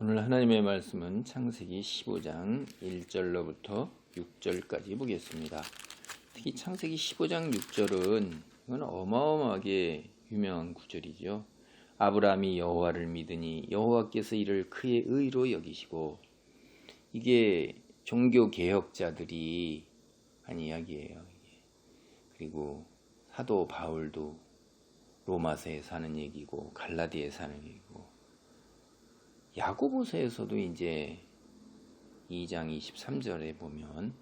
오늘 하나님의 말씀은 창세기 15장 1절로부터 6절까지 보겠습니다. 특히 창세기 15장 6절은 이건 어마어마하게 유명한 구절이죠. 아브라함이 여호와를 믿으니 여호와께서 이를 그의 의로 여기시고, 이게 종교 개혁자들이 한 이야기예요. 그리고 사도 바울도 로마서에 사는 얘기고 갈라디아에 사는 얘기고, 야고보서에서도 이제 2장 23절에 보면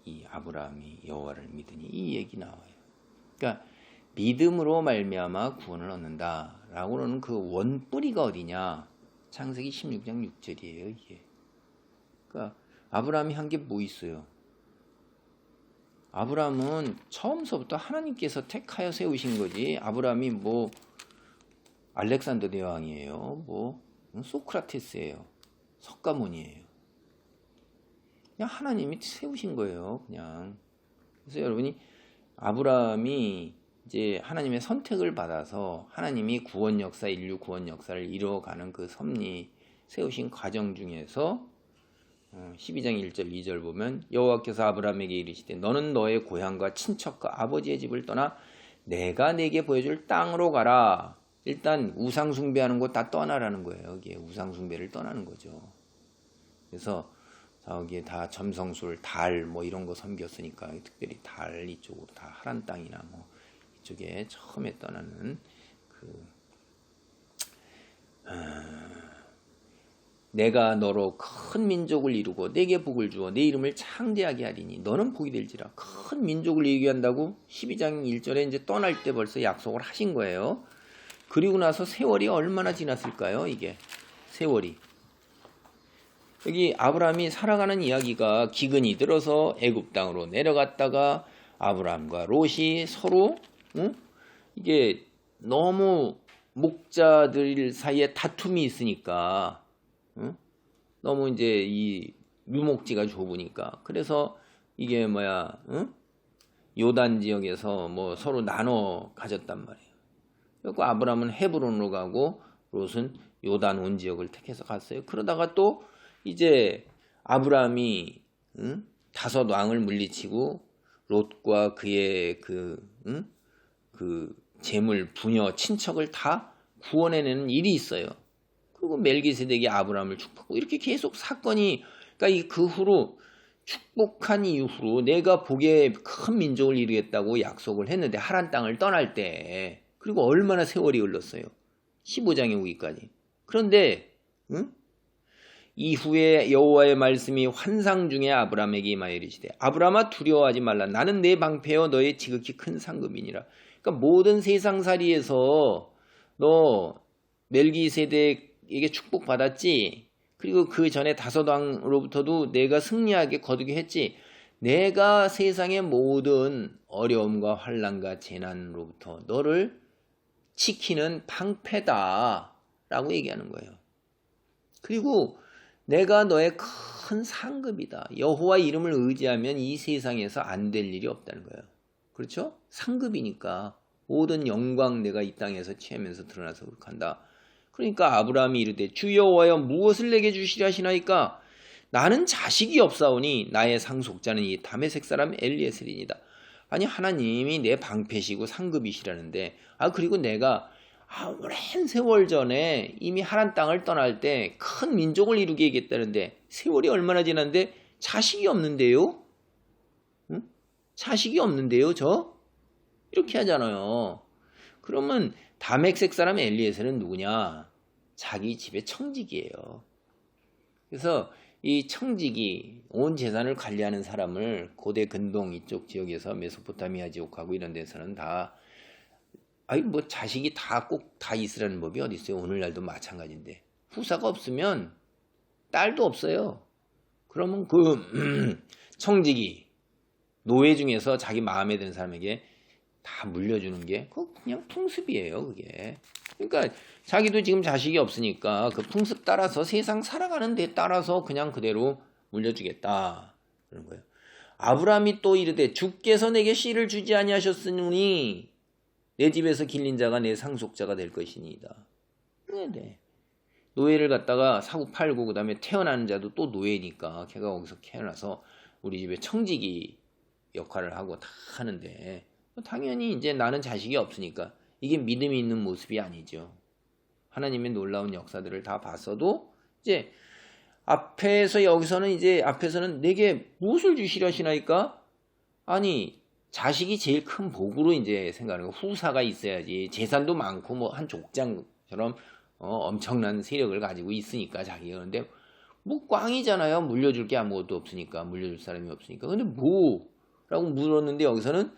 이 아브라함이 여호와를 믿으니 이 얘기 나와요. 그러니까 믿음으로 말미암아 구원을 얻는다라고는 그 원뿌리가 어디냐? 창세기 16장 6절이에요, 이게. 그러니까 아브라함이 한 게 뭐 있어요? 아브라함은 처음서부터 하나님께서 택하여 세우신 거지. 아브라함이 뭐 알렉산더 대왕이에요, 뭐 소크라테스예요, 석가모니예요. 그냥 하나님이 세우신 거예요, 그냥. 그래서 여러분이 아브라함이 이제 하나님의 선택을 받아서 하나님이 구원 역사, 인류 구원 역사를 이루어가는 그 섭리 세우신 과정 중에서 12장 1절 2절 보면 여호와께서 아브라함에게 이르시되 너는 너의 고향과 친척과 아버지의 집을 떠나 내가 네게 보여줄 땅으로 가라. 일단 우상 숭배하는 거 다 떠나라는 거예요. 여기에 우상 숭배를 떠나는 거죠. 그래서 저기에 다 점성술, 달 뭐 이런 거 섬겼으니까 특별히 달 이쪽으로 다 하란 땅이나 뭐 이쪽에 처음에 떠나는 내가 너로 큰 민족을 이루고 내게 복을 주어 내 이름을 창대하게 하리니 너는 복이 될지라. 큰 민족을 이루게 한다고 12장 1절에 이제 떠날 때 벌써 약속을 하신 거예요. 그리고 나서 세월이 얼마나 지났을까요? 이게 세월이. 여기 아브라함이 살아가는 이야기가 기근이 들어서 애굽 땅으로 내려갔다가 아브라함과 롯이 서로 이게 너무 목자들 사이에 다툼이 있으니까 너무 이제 이 유목지가 좁으니까 그래서 이게 요단 지역에서 뭐 서로 나눠 가졌단 말이에요. 그리고 아브라함은 헤브론으로 가고 롯은 요단 온 지역을 택해서 갔어요. 그러다가 또 이제 아브라함이 다섯 왕을 물리치고 롯과 그의 그 재물, 부녀, 친척을 다 구원해내는 일이 있어요. 그리고 멜기세덱이 아브라함을 축복하고 이렇게 계속 사건이, 그러니까 그 후로 축복한 이후로 내가 복의 큰 민족을 이루겠다고 약속을 했는데 하란 땅을 떠날 때, 그리고 얼마나 세월이 흘렀어요. 15장에 오기까지. 그런데 이후에 여호와의 말씀이 환상 중에 아브라함에게 임하여 이르시되 아브라함아 두려워하지 말라. 나는 내 방패여 너의 지극히 큰 상급이니라. 그러니까 모든 세상살이에서 너 멜기세덱에게 축복받았지. 그리고 그 전에 다섯 왕으로부터도 내가 승리하게 거두게 했지. 내가 세상의 모든 어려움과 환난과 재난으로부터 너를 지키는 방패다 라고 얘기하는 거예요. 그리고 내가 너의 큰 상급이다. 여호와 이름을 의지하면 이 세상에서 안 될 일이 없다는 거예요. 그렇죠? 상급이니까 모든 영광 내가 이 땅에서 취하면서 드러나서 그렇단다. 그러니까 아브라함이 이르되 주 여호와여 무엇을 내게 주시려 하시나이까? 나는 자식이 없사오니 나의 상속자는 이 다메섹 사람 엘리에셀이니이다. 아니 하나님이 내 방패시고 상급이시라는데, 그리고 내가 오랜 세월 전에 이미 하란 땅을 떠날 때 큰 민족을 이루게 하겠다는데 세월이 얼마나 지났는데 자식이 없는데요? 자식이 없는데요, 저? 이렇게 하잖아요. 그러면 다메섹 사람 엘리에셀은 누구냐? 자기 집의 청직이에요. 그래서 이 청직이 온 재산을 관리하는 사람을 고대 근동 이쪽 지역에서 메소포타미아 지역하고 이런 데서는 다 자식이 꼭 다 있으라는 법이 어디 있어요? 오늘날도 마찬가지인데 후사가 없으면 딸도 없어요. 그러면 그 청직이 노예 중에서 자기 마음에 드는 사람에게 다 물려주는 게 그냥 풍습이에요, 그게. 그러니까 자기도 지금 자식이 없으니까 그 풍습 따라서 세상 살아가는 데 따라서 그냥 그대로 물려주겠다 그런 거예요. 아브라함이 또 이르되 주께서 내게 씨를 주지 아니하셨으니 내 집에서 길린 자가 내 상속자가 될 것이니이다. 네. 노예를 갖다가 사고 팔고 그 다음에 태어나는 자도 또 노예니까 걔가 거기서 태어나서 우리 집에 청지기 역할을 하고 다 하는데 당연히 이제 나는 자식이 없으니까 이게 믿음이 있는 모습이 아니죠. 하나님의 놀라운 역사들을 다 봤어도 이제 앞에서는 내게 무엇을 주시려 하시나이까? 아니 자식이 제일 큰 복으로 이제 생각하는 거. 후사가 있어야지. 재산도 많고 뭐 한 족장처럼 엄청난 세력을 가지고 있으니까 자기가. 그런데 뭐 꽝이잖아요. 물려줄 게 아무것도 없으니까. 물려줄 사람이 없으니까. 근데 뭐라고 물었는데 여기서는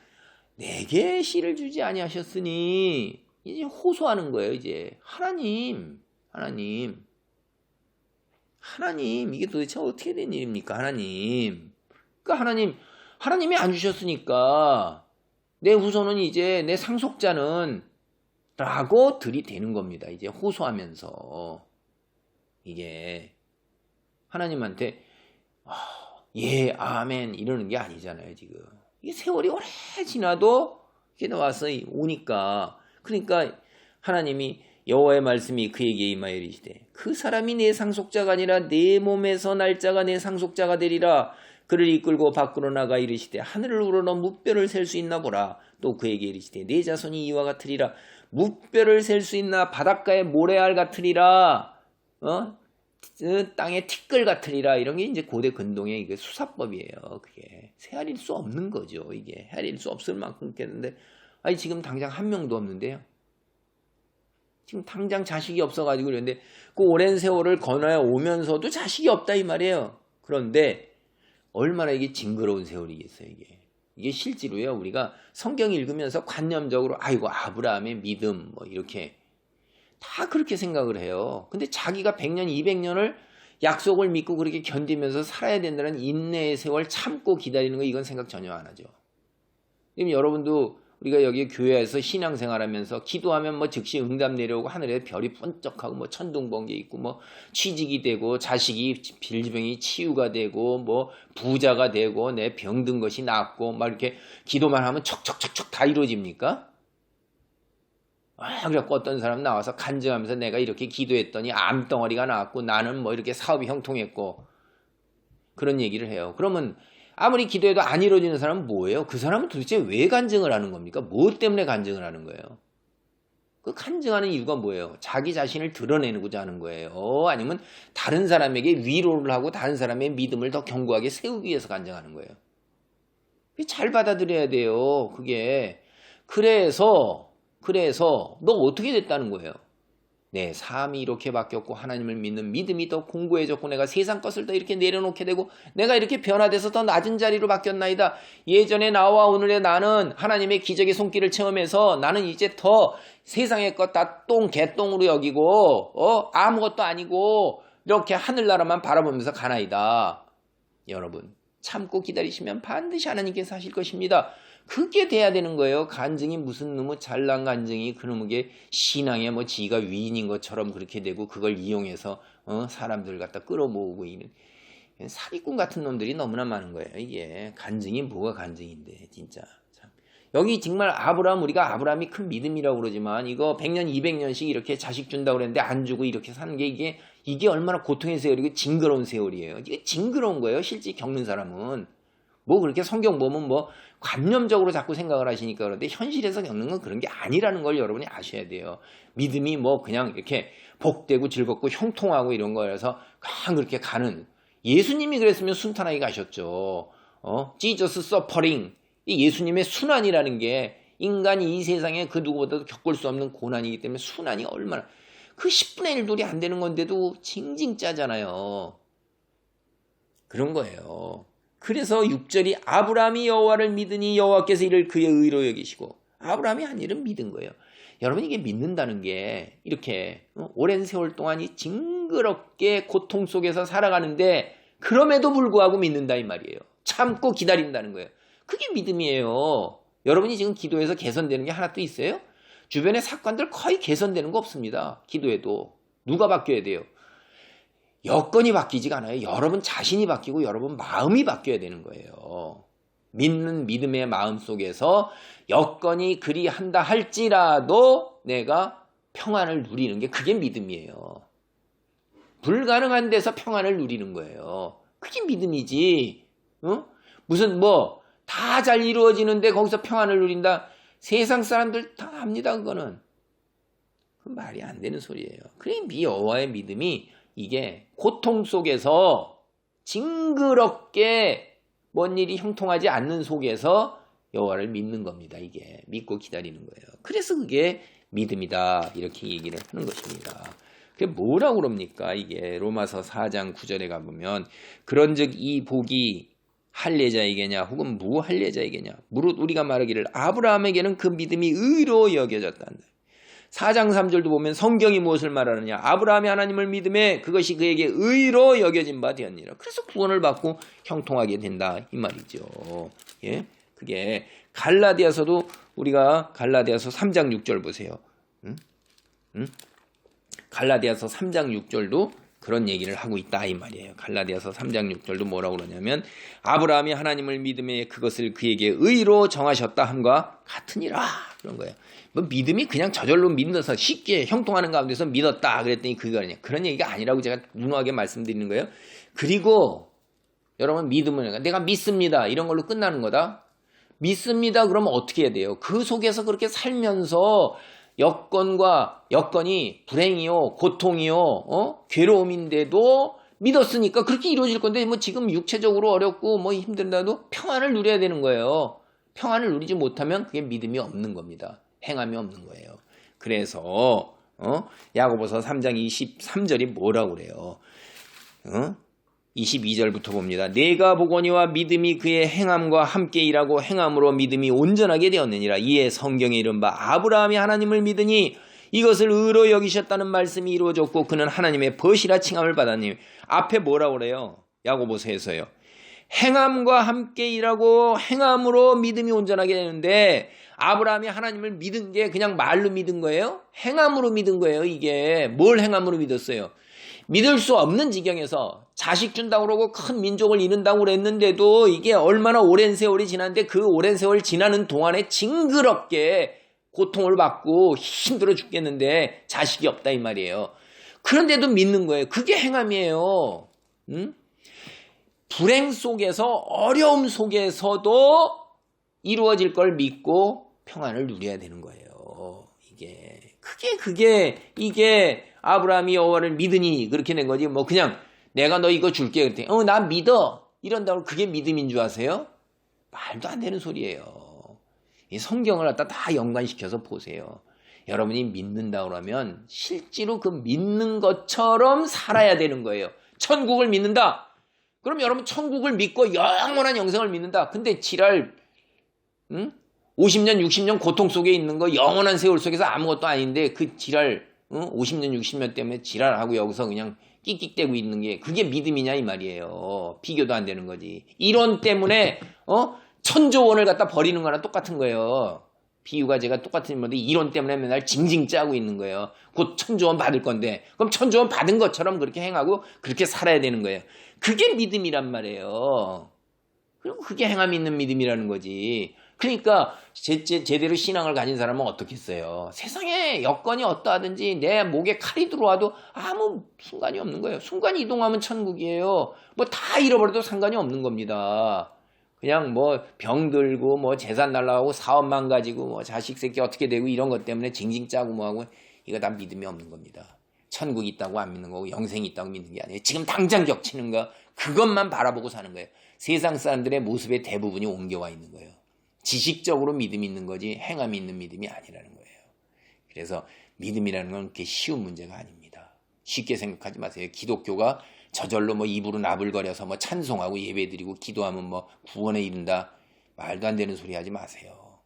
내게 씨를 주지 아니하셨으니 이제 호소하는 거예요. 이제 하나님 이게 도대체 어떻게 된 일입니까? 하나님. 그러니까 하나님이 안 주셨으니까 내 후손은 이제 내 상속자는 라고 들이대는 겁니다. 이제 호소하면서 이게 하나님한테 예 아멘 이러는 게 아니잖아요. 지금 이게 세월이 오래 지나도 이렇게 나와서 오니까 그러니까 하나님이 여호와의 말씀이 그에게 임하여 이르시되 그 사람이 내 상속자가 아니라 내 몸에서 날 자가 내 상속자가 되리라. 그를 이끌고 밖으로 나가 이르시되 하늘을 우러러 무뼈를 셀 수 있나 보라. 또 그에게 이르시되 내 자손이 이와 같으리라. 무뼈를 셀 수 있나 바닷가의 모래알 같으리라. 땅의 티끌 같으리라. 이런 게 이제 고대 근동의 이게 수사법이에요. 그게 헤아릴 수 없는 거죠. 이게 헤아릴 수 없을 만큼 했는데 아니 지금 당장 한 명도 없는데요. 지금 당장 자식이 없어가지고 그랬는데 그 오랜 세월을 건너야 오면서도 자식이 없다 이 말이에요. 그런데 얼마나 이게 징그러운 세월이겠어요. 이게 실제로요. 우리가 성경 읽으면서 관념적으로 아이고 아브라함의 믿음 뭐 이렇게 다 그렇게 생각을 해요. 근데 자기가 100년 200년을 약속을 믿고 그렇게 견디면서 살아야 된다는 인내의 세월 참고 기다리는 거 이건 생각 전혀 안 하죠. 그럼 여러분도 우리가 여기 교회에서 신앙생활하면서 기도하면 뭐 즉시 응답 내려오고 하늘에 별이 번쩍하고 뭐 천둥번개 있고 뭐 취직이 되고 자식이 빌병이 치유가 되고 뭐 부자가 되고 내 병든 것이 낫고 막 이렇게 기도만 하면 척척척척 다 이루어집니까? 그래갖고 어떤 사람 나와서 간증하면서 내가 이렇게 기도했더니 암덩어리가 나왔고 나는 뭐 이렇게 사업이 형통했고 그런 얘기를 해요. 그러면 아무리 기도해도 안 이루어지는 사람은 뭐예요? 그 사람은 도대체 왜 간증을 하는 겁니까? 무엇 때문에 간증을 하는 거예요? 그 간증하는 이유가 뭐예요? 자기 자신을 드러내고자 하는 거예요? 아니면 다른 사람에게 위로를 하고 다른 사람의 믿음을 더 견고하게 세우기 위해서 간증하는 거예요? 잘 받아들여야 돼요. 그게. 그래서 너 어떻게 됐다는 거예요? 내 삶이 이렇게 바뀌었고 하나님을 믿는 믿음이 더 공고해졌고 내가 세상 것을 더 이렇게 내려놓게 되고 내가 이렇게 변화돼서 더 낮은 자리로 바뀌었나이다. 예전에 나와 오늘의 나는 하나님의 기적의 손길을 체험해서 나는 이제 더 세상의 것 다 개똥으로 여기고 아무것도 아니고 이렇게 하늘나라만 바라보면서 가나이다. 여러분 참고 기다리시면 반드시 하나님께서 하실 것입니다. 그게 돼야 되는 거예요. 간증이 무슨 놈의 잘난 간증이 그놈에게 신앙에 뭐 지가 위인인 것처럼 그렇게 되고 그걸 이용해서 사람들 갖다 끌어모으고 있는 사기꾼 같은 놈들이 너무나 많은 거예요. 이게 간증이 뭐가 간증인데 진짜 참. 여기 정말 우리가 아브라함이 큰 믿음이라고 그러지만 이거 100년 200년씩 이렇게 자식 준다고 그랬는데 안 주고 이렇게 사는 게 이게 얼마나 고통의 세월이고 징그러운 세월이에요. 이게 징그러운 거예요. 실제 겪는 사람은. 뭐 그렇게 성경 보면 뭐 관념적으로 자꾸 생각을 하시니까 그런데 현실에서 겪는 건 그런 게 아니라는 걸 여러분이 아셔야 돼요. 믿음이 뭐 그냥 이렇게 복되고 즐겁고 형통하고 이런 거라서 그냥 그렇게 가는. 예수님이 그랬으면 순탄하게 가셨죠. Jesus suffering. 이 예수님의 순환이라는 게 인간이 이 세상에 그 누구보다도 겪을 수 없는 고난이기 때문에 순환이 얼마나 그 10분의 1돌이 안 되는 건데도 징징 짜잖아요. 그런 거예요. 그래서 6절이 아브라함이 여호와를 믿으니 여호와께서 이를 그의 의로 여기시고 아브라함이 한 일은 믿은 거예요. 여러분 이게 믿는다는 게 이렇게 오랜 세월 동안 이 징그럽게 고통 속에서 살아가는데 그럼에도 불구하고 믿는다 이 말이에요. 참고 기다린다는 거예요. 그게 믿음이에요. 여러분이 지금 기도해서 개선되는 게 하나도 있어요? 주변의 사건들 거의 개선되는 거 없습니다. 기도해도. 누가 바뀌어야 돼요? 여건이 바뀌지가 않아요. 여러분 자신이 바뀌고 여러분 마음이 바뀌어야 되는 거예요. 믿는 믿음의 마음 속에서 여건이 그리한다 할지라도 내가 평안을 누리는 게 그게 믿음이에요. 불가능한 데서 평안을 누리는 거예요. 그게 믿음이지. 무슨 뭐 다 잘 이루어지는데 거기서 평안을 누린다. 세상 사람들 다 합니다. 그거는. 그 말이 안 되는 소리예요. 그러니 여호와의 믿음이 이게 고통 속에서 징그럽게 뭔 일이 형통하지 않는 속에서 여호와를 믿는 겁니다. 이게 믿고 기다리는 거예요. 그래서 그게 믿음이다. 이렇게 얘기를 하는 것입니다. 그게 뭐라고 그럽니까? 이게 로마서 4장 9절에 가보면 그런즉 이 복이 할례자에게냐 혹은 무할례자에게냐 무릇 우리가 말하기를 아브라함에게는 그 믿음이 의로 여겨졌다 한다. 4장 3절도 보면 성경이 무엇을 말하느냐 아브라함이 하나님을 믿음에 그것이 그에게 의로 여겨진 바 되었니라. 그래서 구원을 받고 형통하게 된다 이 말이죠. 예? 그게 갈라디아서도 우리가 갈라디아서 3장 6절 보세요. 갈라디아서 3장 6절도 그런 얘기를 하고 있다 이 말이에요. 갈라디아서 3장 6절도 뭐라고 그러냐면 아브라함이 하나님을 믿음에 그것을 그에게 의로 정하셨다 함과 같으니라 그런 거예요. 뭐 믿음이 그냥 저절로 믿어서 쉽게 형통하는 가운데서 믿었다 그랬더니 그거 아니냐. 그런 얘기가 아니라고 제가 누누하게 말씀드리는 거예요. 그리고 여러분 믿음은 내가 믿습니다 이런 걸로 끝나는 거다. 믿습니다 그러면 어떻게 해야 돼요? 그 속에서 그렇게 살면서 여건이 불행이요, 고통이요, 괴로움인데도 믿었으니까 그렇게 이루어질 건데, 뭐 지금 육체적으로 어렵고 뭐 힘들다도 평안을 누려야 되는 거예요. 평안을 누리지 못하면 그게 믿음이 없는 겁니다. 행함이 없는 거예요. 그래서, 야고보서 3장 23절이 뭐라고 그래요? 22절부터 봅니다. 내가 보거니와 믿음이 그의 행함과 함께 일하고 행함으로 믿음이 온전하게 되었느니라. 이에 성경에 이른바 아브라함이 하나님을 믿으니 이것을 의로 여기셨다는 말씀이 이루어졌고 그는 하나님의 벗이라 칭함을 받았니. 앞에 뭐라고 그래요? 야고보서에서요. 행함과 함께 일하고 행함으로 믿음이 온전하게 되는데 아브라함이 하나님을 믿은 게 그냥 말로 믿은 거예요? 행함으로 믿은 거예요. 이게 뭘 행함으로 믿었어요? 믿을 수 없는 지경에서 자식 준다고 그러고 큰 민족을 이룬다고 그랬는데도 이게 얼마나 오랜 세월이 지났는데 그 오랜 세월 지나는 동안에 징그럽게 고통을 받고 힘들어 죽겠는데 자식이 없다 이 말이에요. 그런데도 믿는 거예요. 그게 행함이에요. 불행 속에서 어려움 속에서도 이루어질 걸 믿고 평안을 누려야 되는 거예요. 이게 아브라함이 여호와를 믿으니 그렇게 된 거지. 뭐 그냥 내가 너 이거 줄게 그랬더니 나 믿어 이런다고 그게 믿음인 줄 아세요? 말도 안 되는 소리예요. 이 성경을 갖다 다 연관시켜서 보세요. 여러분이 믿는다 그러면 실제로 그 믿는 것처럼 살아야 되는 거예요. 천국을 믿는다. 그럼 여러분 천국을 믿고 영원한 영생을 믿는다. 근데 지랄 50년 60년 고통 속에 있는 거 영원한 세월 속에서 아무것도 아닌데 그 지랄 50년 60년 때문에 지랄하고 여기서 그냥 끽끽대고 있는 게 그게 믿음이냐 이 말이에요. 비교도 안 되는 거지. 이론 때문에 천조원을 갖다 버리는 거랑 똑같은 거예요. 비유가 제가 똑같은 건데 이론 때문에 맨날 징징 짜고 있는 거예요. 곧 천조원 받을 건데 그럼 천조원 받은 것처럼 그렇게 행하고 그렇게 살아야 되는 거예요. 그게 믿음이란 말이에요. 그리고 그게 행함 있는 믿음이라는 거지. 그러니까 제대로 신앙을 가진 사람은 어떻겠어요? 세상에 여건이 어떠하든지 내 목에 칼이 들어와도 아무 순간이 없는 거예요. 순간 이동하면 천국이에요. 뭐 다 잃어버려도 상관이 없는 겁니다. 그냥 뭐 병들고 뭐 재산 날라가고 사업 망가지고 뭐 자식 새끼 어떻게 되고 이런 것 때문에 징징 짜고 뭐하고 이거 다 믿음이 없는 겁니다. 천국이 있다고 안 믿는 거고 영생이 있다고 믿는 게 아니에요. 지금 당장 겹치는 거 그것만 바라보고 사는 거예요. 세상 사람들의 모습의 대부분이 옮겨와 있는 거예요. 지식적으로 믿음이 있는 거지 행함이 있는 믿음이 아니라는 거예요. 그래서 믿음이라는 건 그렇게 쉬운 문제가 아닙니다. 쉽게 생각하지 마세요. 기독교가 저절로 뭐 입으로 나불거려서 뭐 찬송하고 예배드리고 기도하면 뭐 구원에 이른다. 말도 안 되는 소리 하지 마세요.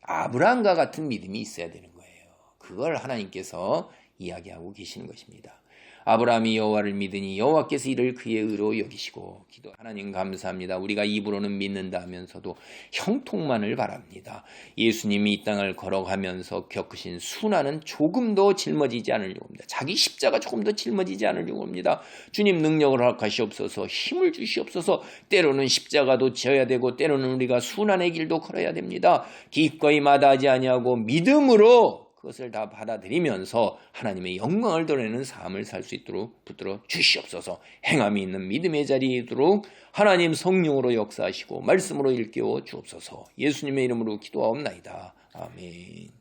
아브라함과 같은 믿음이 있어야 되는 거예요. 그걸 하나님께서 이야기하고 계시는 것입니다. 아브라함이 여호와를 믿으니 여호와께서 이를 그의 의로 여기시고 기도. 하나님 감사합니다. 우리가 입으로는 믿는다 하면서도 형통만을 바랍니다. 예수님이 이 땅을 걸어가면서 겪으신 순환은 조금도 짊어지지 않으려고 합니다. 자기 십자가 조금도 짊어지지 않으려고 합니다. 주님 능력을 허락하시옵소서. 힘을 주시옵소서. 때로는 십자가도 져야 되고 때로는 우리가 순환의 길도 걸어야 됩니다. 기꺼이 마다하지 아니하고 믿음으로 그것을 다 받아들이면서 하나님의 영광을 드러내는 삶을 살 수 있도록 붙들어 주시옵소서. 행함이 있는 믿음의 자리에 있도록 하나님 성령으로 역사하시고 말씀으로 일깨워 주옵소서. 예수님의 이름으로 기도하옵나이다. 아멘.